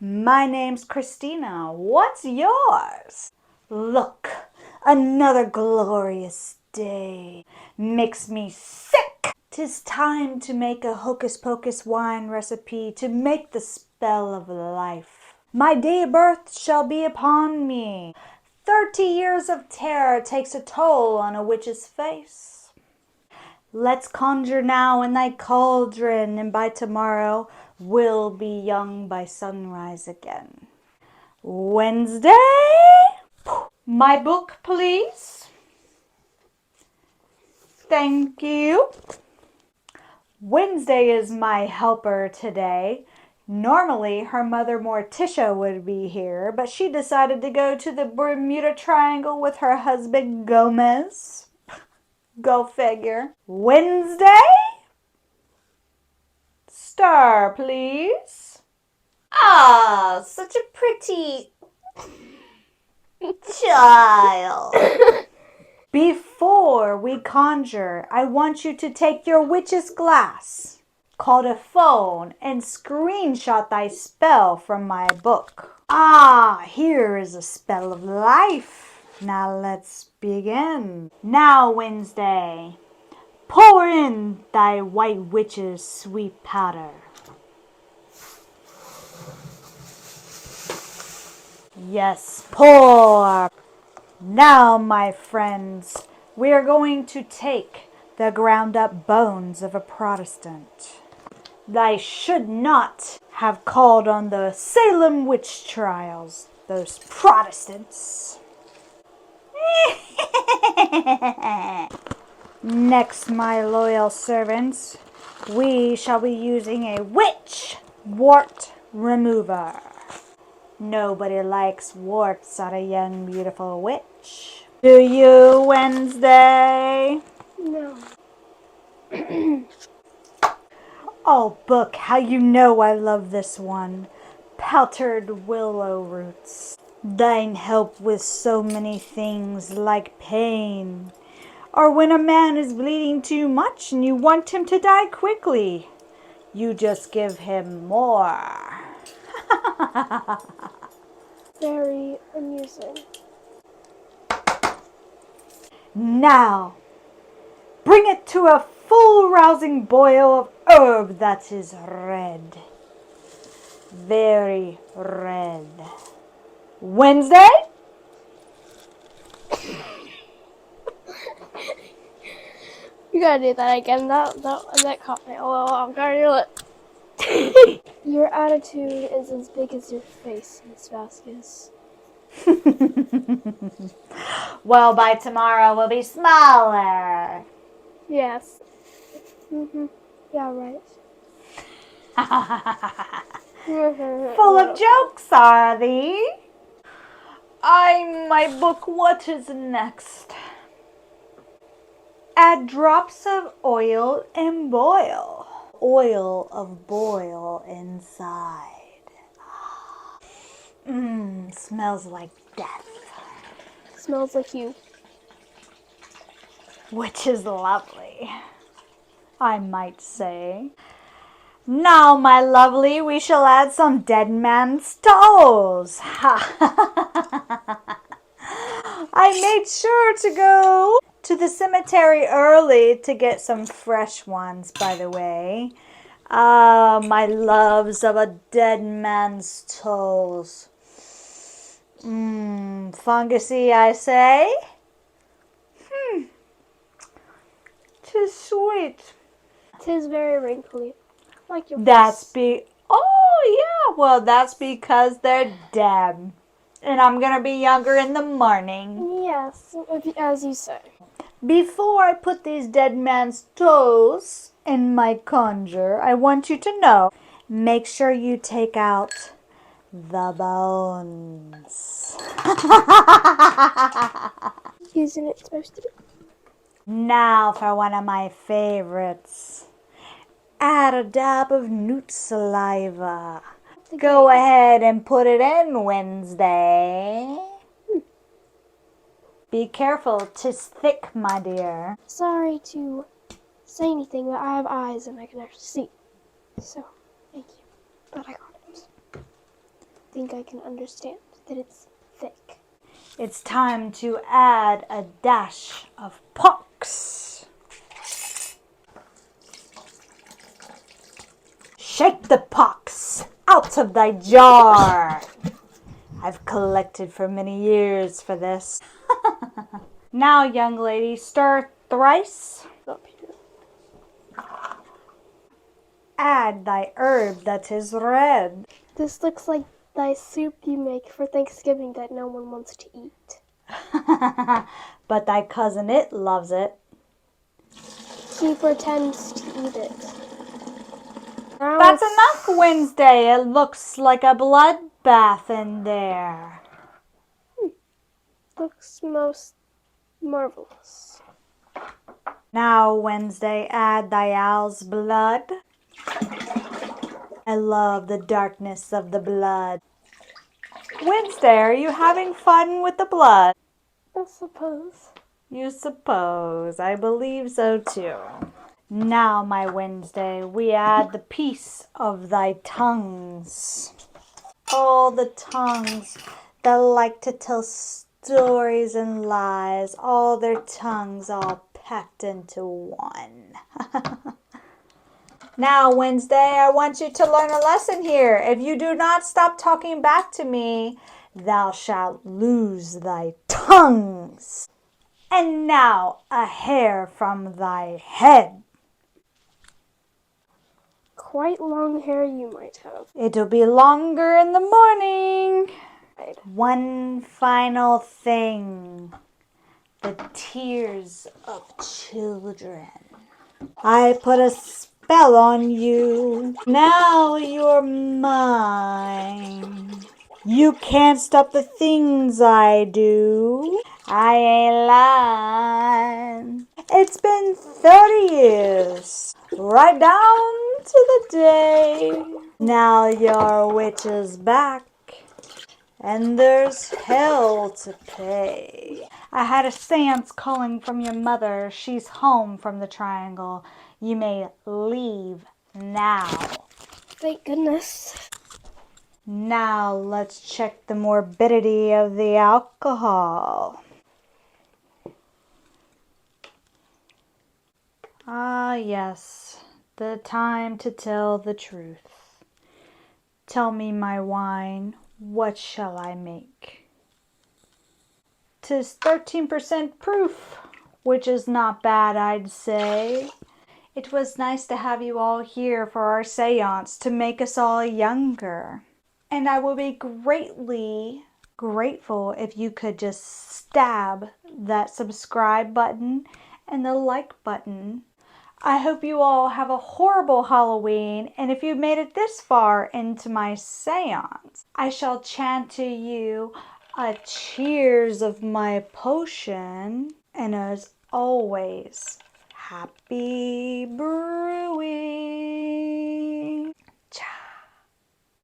My name's Christina. What's yours? Look, another glorious day. Makes me sick. 'Tis time to make a hocus pocus wine recipe to make the spell of life. My day of birth shall be upon me. 30 years of terror takes a toll on a witch's face. Let's conjure now in thy cauldron, and by tomorrow we'll be young by sunrise again. Wednesday? My book, please. Thank you. Wednesday is my helper today. Normally, her mother Morticia would be here, but she decided to go to the Bermuda Triangle with her husband Gomez. Go figure. Wednesday? Star, please. Ah, such a pretty child. Before we conjure, I want you to take your witch's glass, called a phone, and screenshot thy spell from my book. Ah, here is a spell of life. Now let's begin. Now, Wednesday, pour in thy white witch's sweet powder. Yes, pour. Now, my friends, we are going to take the ground up bones of a Protestant. Thy should not have called on the Salem witch trials, those Protestants. Next, my loyal servants, we shall be using a witch wart remover. Nobody likes warts on a young, beautiful witch. Do you, Wednesday? No. Oh, book, how you know I love this one. Powdered willow roots. Thine help with so many things like pain. Or when a man is bleeding too much and you want him to die quickly, you just give him more. Very amusing. Now, bring it to a full rousing boil of herb that is red. Very red. Wednesday? You gotta do that again. That caught me a little off guard. Your attitude is as big as your face, Miss Vasquez. Well, by tomorrow we'll be smaller. Yes. Yeah, right. Full of jokes, are thee? My book, what is next? Add drops of oil and boil. Oil of boil inside. Smells like death. Smells like you. Which is lovely, I might say. Now, my lovely, we shall add some dead man's toes. I made sure to go to the cemetery early to get some fresh ones, by the way. Ah, my loves of a dead man's toes. Fungusy, I say. 'Tis sweet. 'Tis very wrinkly. Like your That's face. well, that's because they're dead. And I'm gonna be younger in the morning. Yes, as you say. Before I put these dead man's toes in my conjure, I want you to know, make sure you take out the bones. Isn't it supposed to be? Now for one of my favorites. Add a dab of newt saliva. Go ahead and put it in, Wednesday. Be careful, 'tis thick, my dear. Sorry to say anything, but I have eyes and I can actually see. So, thank you. But I got it. think I can understand that it's thick. It's time to add a dash of pocus. Shake the pocus out of thy jar. I've collected for many years for this. Now, young lady, stir thrice. Up here. Add thy herb that is red. This looks like thy soup you make for Thanksgiving that no one wants to eat. But thy cousin it loves it. He pretends to eat it. Now That's enough, Wednesday. It looks like a bloodbath in there. Looks most marvelous. Now, Wednesday, add thy owl's blood. I love the darkness of the blood. Wednesday, are you having fun with the blood? I suppose. You suppose. I believe so too. Now, my Wednesday, we add the piece of thy tongues. All the tongues that like to tell stories and lies, all their tongues all packed into one. Now, Wednesday, I want you to learn a lesson here. If you do not stop talking back to me, thou shalt lose thy tongues. And now, a hair from thy head. Quite long hair you might have. It'll be longer in the morning. Right. One final thing. The tears of children. I put a spell on you. Now you're mine. You can't stop the things I do. I ain't lying. It's been 30 years. Right down to the day. Now your witch is back. And there's hell to pay. I had a seance calling from your mother. She's home from the triangle. You may leave now. Thank goodness. Now let's check the morbidity of the alcohol. Ah, yes, the time to tell the truth. Tell me, my wine, what shall I make? 'Tis 13% proof, which is not bad, I'd say. It was nice to have you all here for our seance to make us all younger. And I will be greatly grateful if you could just stab that subscribe button and the like button. I hope you all have a horrible Halloween, and if you made it this far into my seance, I shall chant to you a cheers of my potion, and as always, happy brewing.